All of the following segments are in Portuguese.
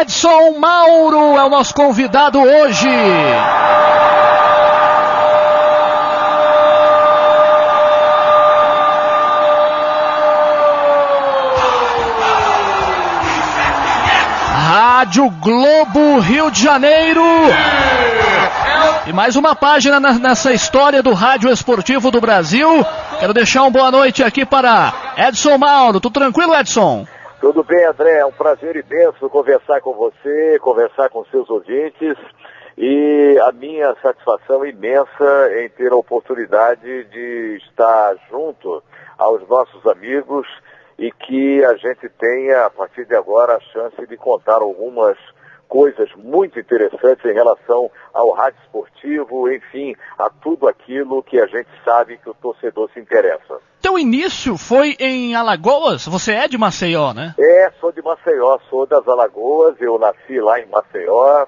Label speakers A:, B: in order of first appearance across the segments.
A: Edson Mauro é o nosso convidado hoje. Rádio Globo, Rio de Janeiro. E mais uma página nessa história do rádio esportivo do Brasil. Quero deixar uma boa noite aqui para Edson Mauro. Tudo tranquilo, Edson?
B: Tudo bem, André. É um prazer imenso conversar com você, conversar com seus ouvintes. E a minha satisfação imensa em ter a oportunidade de estar junto aos nossos amigos e que a gente tenha, a partir de agora, a chance de contar algumas coisas muito interessantes em relação ao rádio esportivo, enfim, a tudo aquilo que a gente sabe que o torcedor se interessa.
A: Teu início foi em Alagoas? Você é de Maceió, né?
B: Sou de Maceió, sou das Alagoas, eu nasci lá em Maceió,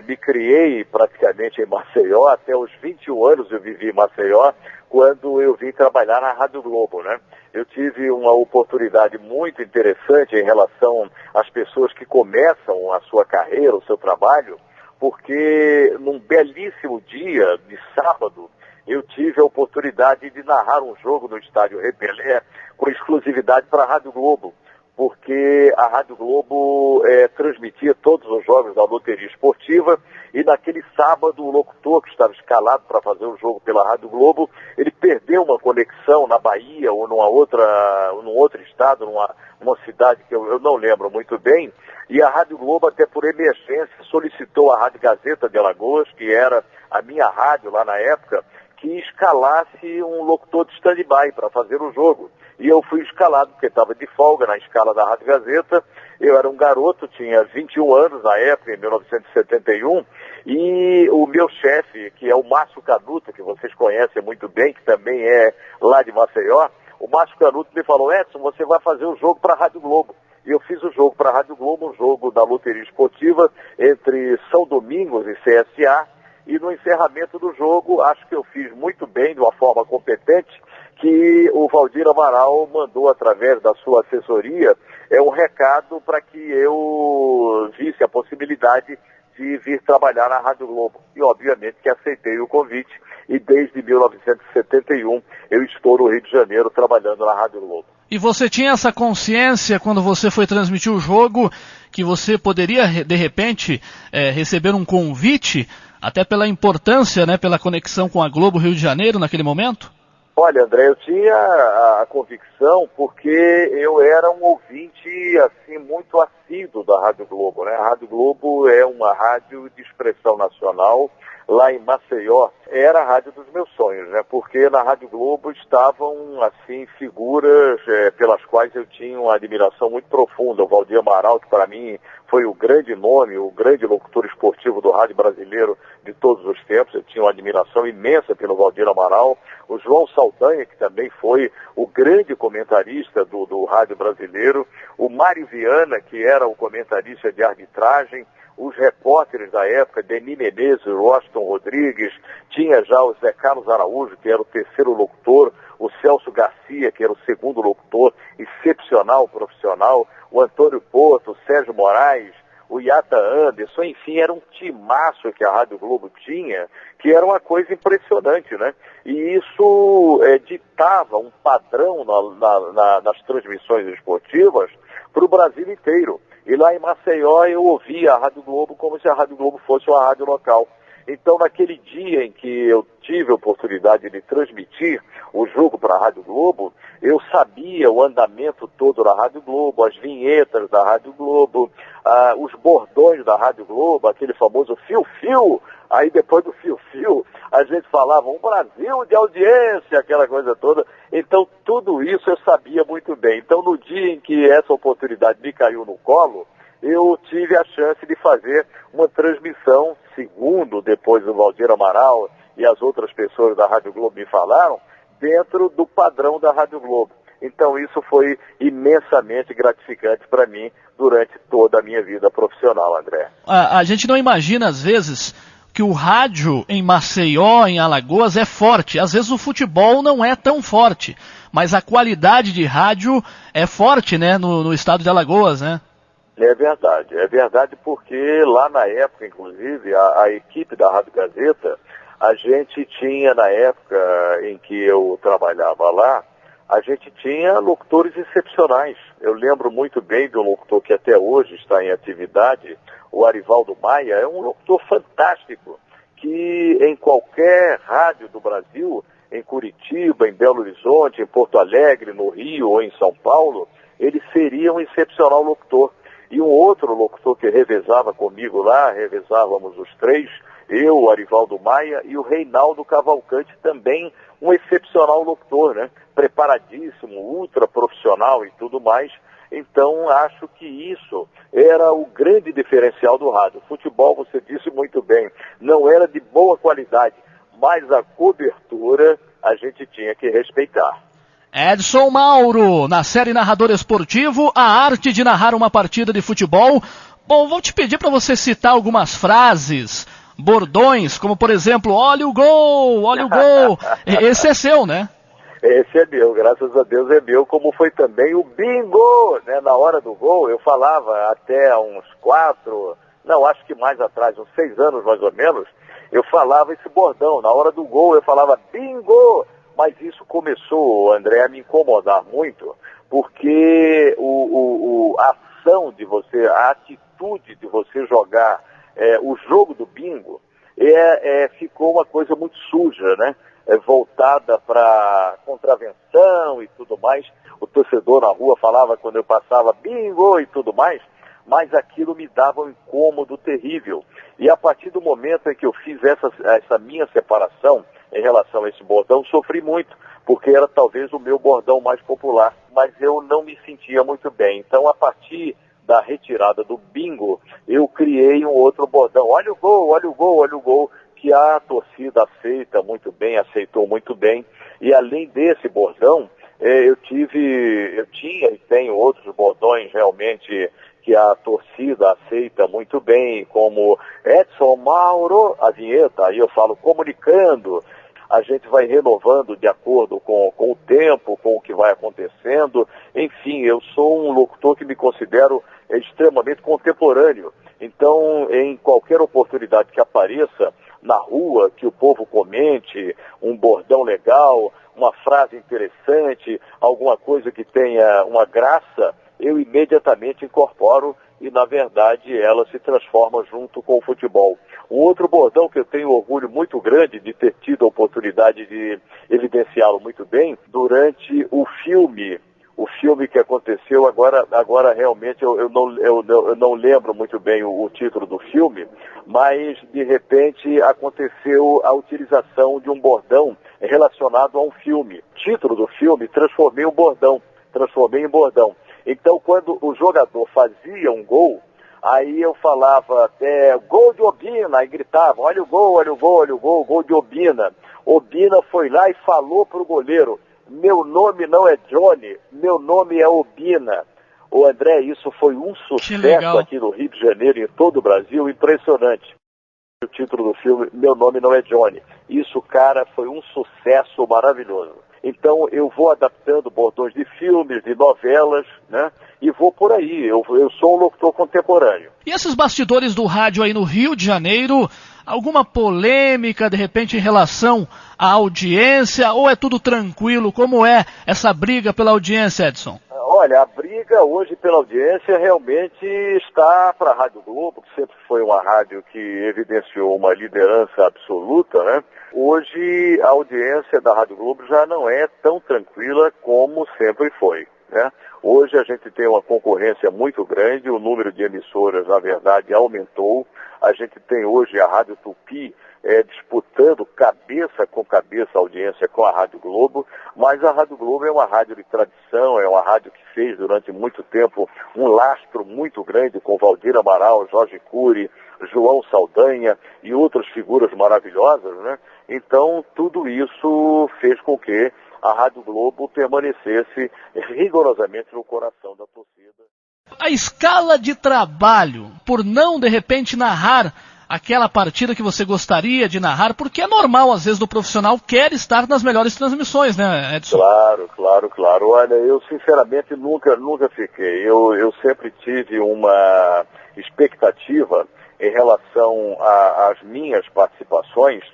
B: me criei praticamente em Maceió, até os 21 anos eu vivi em Maceió, quando eu vim trabalhar na Rádio Globo, né? Eu tive uma oportunidade muito interessante em relação às pessoas que começam a sua carreira, o seu trabalho, porque num belíssimo dia de sábado, eu tive a oportunidade de narrar um jogo no estádio Repelé com exclusividade para a Rádio Globo, porque a Rádio Globo transmitia todos os jogos da loteria esportiva e naquele sábado o locutor que estava escalado para fazer o jogo pela Rádio Globo, ele perdeu uma conexão na Bahia ou num outro estado, numa cidade que eu não lembro muito bem, e a Rádio Globo, até por emergência, solicitou à Rádio Gazeta de Alagoas, que era a minha rádio lá na época, que escalasse um locutor de stand-by para fazer o jogo. E eu fui escalado, porque estava de folga na escala da Rádio Gazeta. Eu era um garoto, tinha 21 anos na época, em 1971, e o meu chefe, que é o Márcio Canuto, que vocês conhecem muito bem, que também é lá de Maceió, o Márcio Canuto me falou: Edson, você vai fazer o jogo para a Rádio Globo. E eu fiz o jogo para a Rádio Globo, um jogo da loteria esportiva entre São Domingos e CSA, e no encerramento do jogo, acho que eu fiz muito bem, de uma forma competente, que o Valdir Amaral mandou, através da sua assessoria, um recado para que eu visse a possibilidade de vir trabalhar na Rádio Globo. E, obviamente, que aceitei o convite, e desde 1971 eu estou no Rio de Janeiro trabalhando na Rádio Globo.
A: E você tinha essa consciência, quando você foi transmitir o jogo, que você poderia, de repente, receber um convite, até pela importância, né, pela conexão com a Globo Rio de Janeiro naquele momento?
B: Olha, André, eu tinha a convicção porque eu era um ouvinte, assim, muito assíduo da Rádio Globo, né? A Rádio Globo é uma rádio de expressão nacional. Lá em Maceió, era a rádio dos meus sonhos, né? Porque na Rádio Globo estavam, assim, figuras pelas quais eu tinha uma admiração muito profunda. O Valdir Amaral, que para mim foi o grande nome, o grande locutor esportivo do rádio brasileiro de todos os tempos. Eu tinha uma admiração imensa pelo Valdir Amaral. O João Saldanha, que também foi o grande comentarista do rádio brasileiro. O Mário Viana, que era o comentarista de arbitragem. Os repórteres da época, Denis Menezes, Washington Rodrigues, tinha já o Zé Carlos Araújo, que era o terceiro locutor, o Celso Garcia, que era o segundo locutor, excepcional, profissional, o Antônio Porto, o Sérgio Moraes, o Yata Anderson, enfim, era um timaço que a Rádio Globo tinha, que era uma coisa impressionante, né? E isso ditava um padrão nas transmissões esportivas para o Brasil inteiro. E lá em Maceió eu ouvia a Rádio Globo como se a Rádio Globo fosse uma rádio local. Então, naquele dia em que eu tive a oportunidade de transmitir o jogo para a Rádio Globo, eu sabia o andamento todo da Rádio Globo, as vinhetas da Rádio Globo, os bordões da Rádio Globo, aquele famoso fio-fio. Aí depois do fio-fio, a gente falava um Brasil de audiência, aquela coisa toda. Então, tudo isso eu sabia muito bem. Então, no dia em que essa oportunidade me caiu no colo, eu tive a chance de fazer uma transmissão, segundo depois o Valdir Amaral e as outras pessoas da Rádio Globo me falaram, dentro do padrão da Rádio Globo. Então isso foi imensamente gratificante para mim durante toda a minha vida profissional, André.
A: A gente não imagina, às vezes, que o rádio em Maceió, em Alagoas, é forte. Às vezes o futebol não é tão forte, mas a qualidade de rádio é forte, né, no estado de Alagoas, né?
B: É verdade porque lá na época, inclusive, a equipe da Rádio Gazeta, a gente tinha, na época em que eu trabalhava lá, a gente tinha locutores excepcionais. Eu lembro muito bem de um locutor que até hoje está em atividade, o Arivaldo Maia, é um locutor fantástico, que em qualquer rádio do Brasil, em Curitiba, em Belo Horizonte, em Porto Alegre, no Rio ou em São Paulo, ele seria um excepcional locutor. E um outro locutor que revezava comigo lá, revezávamos os três, eu, o Arivaldo Maia e o Reinaldo Cavalcante, também um excepcional locutor, né? Preparadíssimo, ultra profissional e tudo mais. Então, acho que isso era o grande diferencial do rádio. O futebol, você disse muito bem, não era de boa qualidade, mas a cobertura a gente tinha que respeitar.
A: Edson Mauro, na série Narrador Esportivo, a arte de narrar uma partida de futebol. Bom, vou te pedir para você citar algumas frases, bordões, como por exemplo, olha o gol, olha o gol. Esse é seu, né?
B: Esse é meu, graças a Deus é meu, como foi também o bingo, né? Na hora do gol, eu falava até uns 6 anos mais ou menos, eu falava esse bordão. Na hora do gol eu falava bingo. Mas isso começou, André, a me incomodar muito, porque a ação de você, a atitude de você jogar o jogo do bingo ficou uma coisa muito suja, né? Voltada para contravenção e tudo mais. O torcedor na rua falava quando eu passava bingo e tudo mais, mas aquilo me dava um incômodo terrível. E a partir do momento em que eu fiz essa minha separação em relação a esse bordão, sofri muito, porque era talvez o meu bordão mais popular, mas eu não me sentia muito bem. Então, a partir da retirada do bingo, eu criei um outro bordão. Olha o gol, olha o gol, olha o gol, que a torcida aceitou muito bem. E além desse bordão, eu tinha e tenho outros bordões realmente que a torcida aceita muito bem, como Edson Mauro, a vinheta, aí eu falo comunicando. A gente vai renovando de acordo com o tempo, com o que vai acontecendo. Enfim, eu sou um locutor que me considero extremamente contemporâneo. Então, em qualquer oportunidade que apareça na rua, que o povo comente, um bordão legal, uma frase interessante, alguma coisa que tenha uma graça, eu imediatamente incorporo e, na verdade, ela se transforma junto com o futebol. Um outro bordão que eu tenho orgulho muito grande de ter tido a oportunidade de evidenciá-lo muito bem, durante o filme que aconteceu, agora realmente eu não lembro muito bem o título do filme, mas de repente aconteceu a utilização de um bordão relacionado a um filme. Título do filme, transformei em bordão. Então, quando o jogador fazia um gol, aí eu falava até gol de Obina, aí gritava, olha o gol, olha o gol, olha o gol, gol de Obina. Obina foi lá e falou para o goleiro, meu nome não é Johnny, meu nome é Obina. Ô André, isso foi um sucesso aqui no Rio de Janeiro e em todo o Brasil, impressionante. O título do filme, Meu Nome Não É Johnny. Isso, cara, foi um sucesso maravilhoso. Então eu vou adaptando bordões de filmes, de novelas, né? E vou por aí, eu sou um locutor contemporâneo.
A: E esses bastidores do rádio aí no Rio de Janeiro, alguma polêmica de repente em relação à audiência, ou é tudo tranquilo? Como é essa briga pela audiência, Edson?
B: Olha, a briga hoje pela audiência realmente está para a Rádio Globo, que sempre foi uma rádio que evidenciou uma liderança absoluta, né? Hoje a audiência da Rádio Globo já não é tão tranquila como sempre foi, né? Hoje a gente tem uma concorrência muito grande, o número de emissoras, na verdade, aumentou. A gente tem hoje a Rádio Tupi disputando cabeça com cabeça a audiência com a Rádio Globo, mas a Rádio Globo é uma rádio de tradição, é uma rádio que fez durante muito tempo um lastro muito grande com Valdir Amaral, Jorge Cury, João Saldanha e outras figuras maravilhosas, né? Então, tudo isso fez com que a Rádio Globo permanecesse rigorosamente no coração da torcida.
A: A escala de trabalho, por não, de repente, narrar aquela partida que você gostaria de narrar? Porque é normal, às vezes, do profissional quer estar nas melhores transmissões, né, Edson?
B: Claro. Olha, eu sinceramente nunca fiquei. Eu sempre tive uma expectativa em relação às minhas participações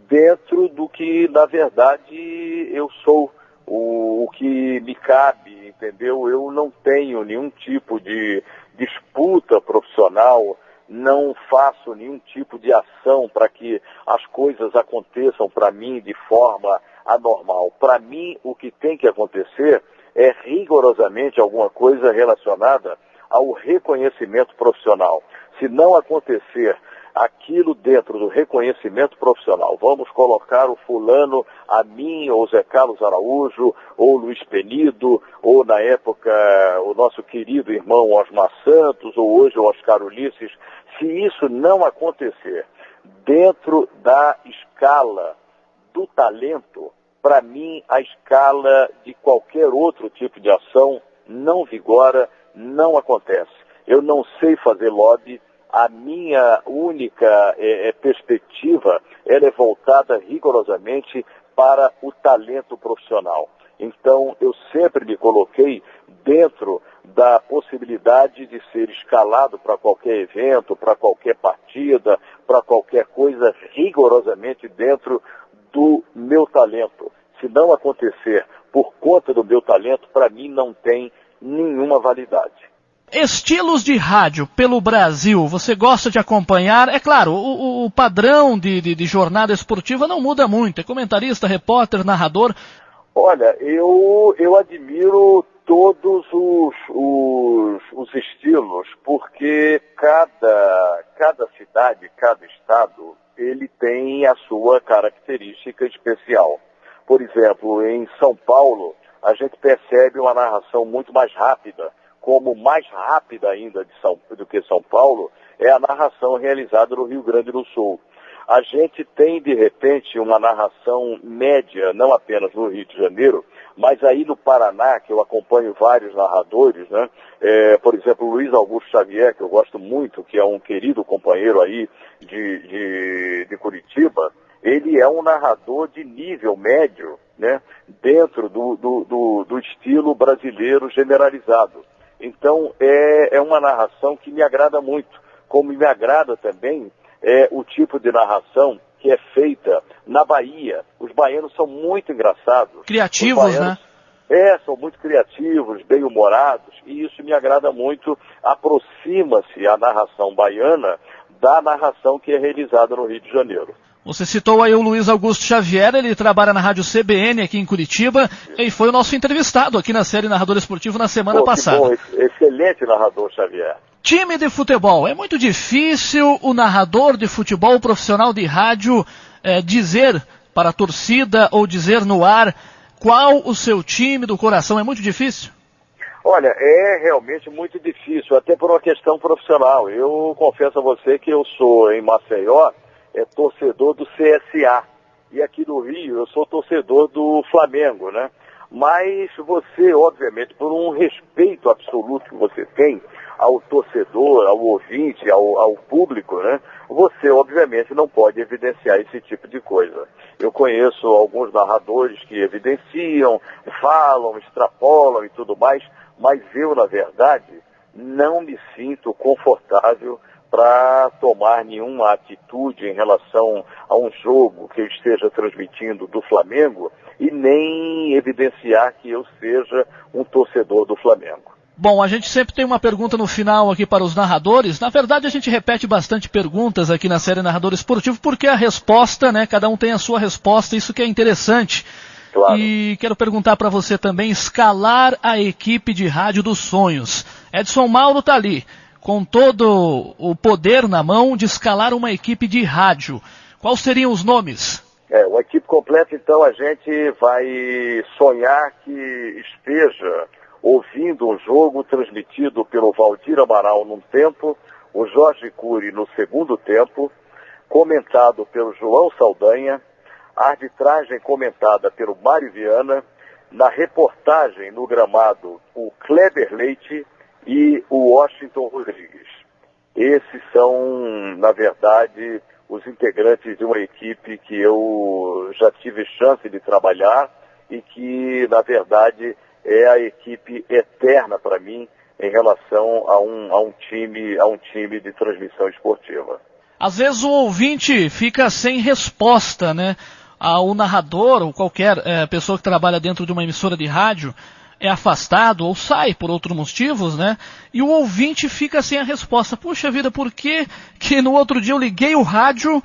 B: dentro do que, na verdade, eu sou, o que me cabe, entendeu? Eu não tenho nenhum tipo de disputa profissional, não faço nenhum tipo de ação para que as coisas aconteçam para mim de forma anormal. Para mim, o que tem que acontecer é rigorosamente alguma coisa relacionada ao reconhecimento profissional. Se não acontecer aquilo dentro do reconhecimento profissional, vamos colocar o fulano, a mim, ou Zé Carlos Araújo, ou Luiz Penido, ou na época o nosso querido irmão Osmar Santos, ou hoje o Oscar Ulisses, se isso não acontecer dentro da escala do talento, para mim a escala de qualquer outro tipo de ação não vigora, não acontece. Eu não sei fazer lobby. A minha única perspectiva ela é voltada rigorosamente para o talento profissional. Então, eu sempre me coloquei dentro da possibilidade de ser escalado para qualquer evento, para qualquer partida, para qualquer coisa, rigorosamente dentro do meu talento. Se não acontecer por conta do meu talento, para mim não tem nenhuma validade.
A: Estilos de rádio pelo Brasil, você gosta de acompanhar? É claro, o padrão de jornada esportiva não muda muito. É comentarista, repórter, narrador.
B: Olha, eu admiro todos os estilos, porque cada cidade, cada estado, ele tem a sua característica especial. Por exemplo, em São Paulo, a gente percebe uma narração muito mais rápida. Como mais rápida ainda do que São Paulo é a narração realizada no Rio Grande do Sul. A gente tem, de repente, uma narração média, não apenas no Rio de Janeiro, mas aí no Paraná, que eu acompanho vários narradores, né? Por exemplo, Luiz Augusto Xavier, que eu gosto muito, que é um querido companheiro aí de Curitiba, ele é um narrador de nível médio, né? Dentro do estilo brasileiro generalizado. Então, é uma narração que me agrada muito, como me agrada também o tipo de narração que é feita na Bahia. Os baianos são muito engraçados.
A: Criativos, né?
B: São muito criativos, bem-humorados, e isso me agrada muito. Aproxima-se a narração baiana da narração que é realizada no Rio de Janeiro.
A: Você citou aí o Luiz Augusto Xavier, ele trabalha na Rádio CBN aqui em Curitiba e foi o nosso entrevistado aqui na série Narrador Esportivo na semana passada.
B: Bom, excelente narrador, Xavier.
A: Time de futebol, é muito difícil o narrador de futebol profissional de rádio dizer para a torcida ou dizer no ar qual o seu time do coração, é muito difícil?
B: Olha, é realmente muito difícil, até por uma questão profissional. Eu confesso a você que eu sou em Maceió, torcedor do CSA. E aqui no Rio eu sou torcedor do Flamengo, né? Mas você, obviamente, por um respeito absoluto que você tem ao torcedor, ao ouvinte, ao público, né? Você, obviamente, não pode evidenciar esse tipo de coisa. Eu conheço alguns narradores que evidenciam, falam, extrapolam e tudo mais, mas eu, na verdade, não me sinto confortável para tomar nenhuma atitude em relação a um jogo que eu esteja transmitindo do Flamengo e nem evidenciar que eu seja um torcedor do Flamengo.
A: Bom, a gente sempre tem uma pergunta no final aqui para os narradores. Na verdade, a gente repete bastante perguntas aqui na série Narrador Esportivo, porque a resposta, né, cada um tem a sua resposta, isso que é interessante. Claro. E quero perguntar para você também, escalar a equipe de rádio dos sonhos. Edson Mauro está ali, com todo o poder na mão de escalar uma equipe de rádio. Quais seriam os nomes?
B: Uma equipe completa, então, a gente vai sonhar que esteja ouvindo um jogo transmitido pelo Valdir Amaral num tempo, o Jorge Cury no segundo tempo, comentado pelo João Saldanha, a arbitragem comentada pelo Mário Viana, na reportagem no gramado o Kleber Leite e o Washington Rodrigues. Esses são, na verdade, os integrantes de uma equipe que eu já tive chance de trabalhar e que, na verdade, é a equipe eterna para mim em relação a um time de transmissão esportiva.
A: Às vezes o ouvinte fica sem resposta, né? O narrador ou qualquer pessoa que trabalha dentro de uma emissora de rádio é afastado ou sai por outros motivos, né? E o ouvinte fica sem a resposta. Puxa vida, por que no outro dia eu liguei o rádio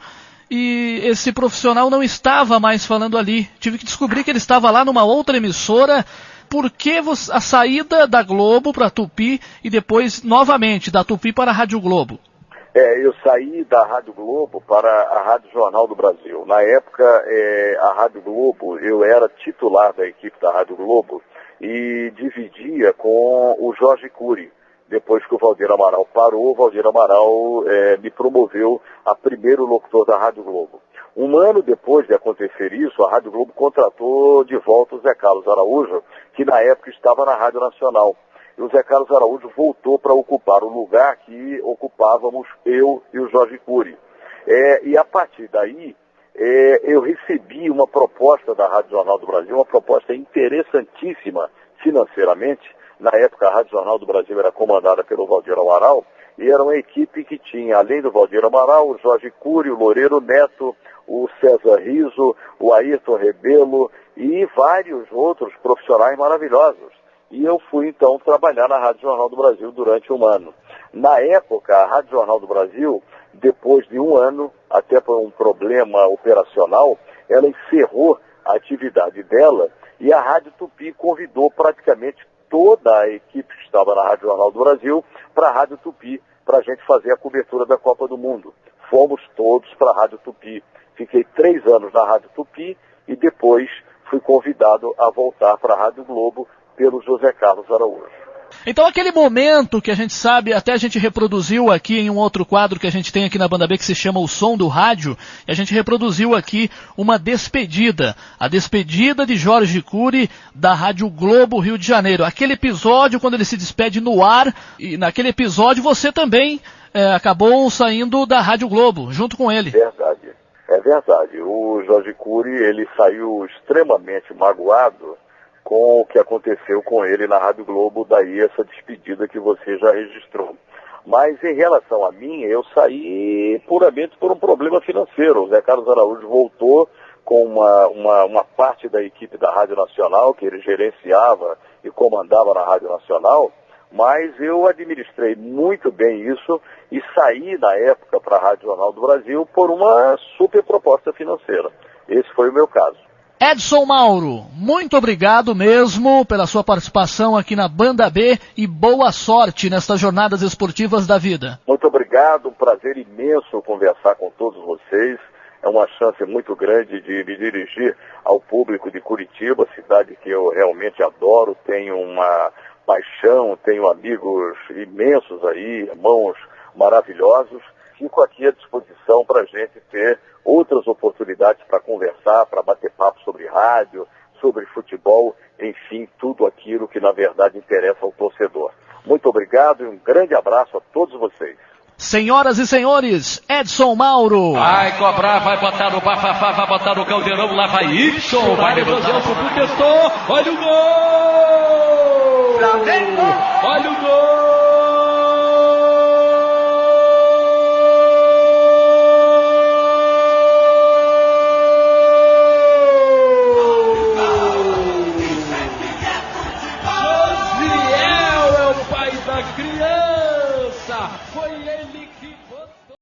A: e esse profissional não estava mais falando ali? Tive que descobrir que ele estava lá numa outra emissora. Por que a saída da Globo para a Tupi e depois novamente da Tupi para a Rádio Globo?
B: Eu saí da Rádio Globo para a Rádio Jornal do Brasil. Na época, a Rádio Globo, eu era titular da equipe da Rádio Globo e dividia com o Jorge Cury. Depois que o Valdir Amaral parou, o Valdir Amaral me promoveu a primeiro locutor da Rádio Globo. Um ano depois de acontecer isso, a Rádio Globo contratou de volta o Zé Carlos Araújo, que na época estava na Rádio Nacional. E o Zé Carlos Araújo voltou para ocupar o lugar que ocupávamos eu e o Jorge Cury. E a partir daí, eu recebi uma proposta da Rádio Jornal do Brasil, uma proposta interessantíssima financeiramente. Na época, a Rádio Jornal do Brasil era comandada pelo Valdir Amaral, e era uma equipe que tinha, além do Valdir Amaral, o Jorge Cury, o Loureiro Neto, o César Riso, o Ayrton Rebelo e vários outros profissionais maravilhosos. E eu fui, então, trabalhar na Rádio Jornal do Brasil durante um ano. Na época, a Rádio Jornal do Brasil, depois de um ano, até por um problema operacional, ela encerrou a atividade dela e a Rádio Tupi convidou praticamente toda a equipe que estava na Rádio Jornal do Brasil para a Rádio Tupi, para a gente fazer a cobertura da Copa do Mundo. Fomos todos para a Rádio Tupi. Fiquei 3 anos na Rádio Tupi e depois fui convidado a voltar para a Rádio Globo pelo José Carlos Araújo.
A: Então aquele momento que a gente sabe, até a gente reproduziu aqui em um outro quadro que a gente tem aqui na Banda B que se chama O Som do Rádio, e a gente reproduziu aqui uma despedida, a despedida de Jorge Cury da Rádio Globo Rio de Janeiro. Aquele episódio quando ele se despede no ar, e naquele episódio você também acabou saindo da Rádio Globo, junto com ele.
B: Verdade, é verdade. O Jorge Cury, ele saiu extremamente magoado com o que aconteceu com ele na Rádio Globo, daí essa despedida que você já registrou. Mas em relação a mim, eu saí puramente por um problema financeiro. O Zé Carlos Araújo voltou com uma parte da equipe da Rádio Nacional, que ele gerenciava e comandava na Rádio Nacional, mas eu administrei muito bem isso e saí na época para a Rádio Jornal do Brasil por uma super proposta financeira. Esse foi o meu caso.
A: Edson Mauro, muito obrigado mesmo pela sua participação aqui na Banda B e boa sorte nestas jornadas esportivas da vida.
B: Muito obrigado, um prazer imenso conversar com todos vocês. É uma chance muito grande de me dirigir ao público de Curitiba, cidade que eu realmente adoro, tenho uma paixão, tenho amigos imensos aí, irmãos maravilhosos. Fico aqui à disposição para a gente ter outras oportunidades para conversar, para bater papo sobre rádio, sobre futebol, enfim, tudo aquilo que na verdade interessa ao torcedor. Muito obrigado e um grande abraço a todos vocês.
A: Senhoras e senhores, Edson Mauro.
C: Vai cobrar, vai botar no bafafá, vai botar no caldeirão, lá vai Ibson, vai levantar, testou, olha o gol! Olha o gol! Josiel é o pai da criança, foi ele que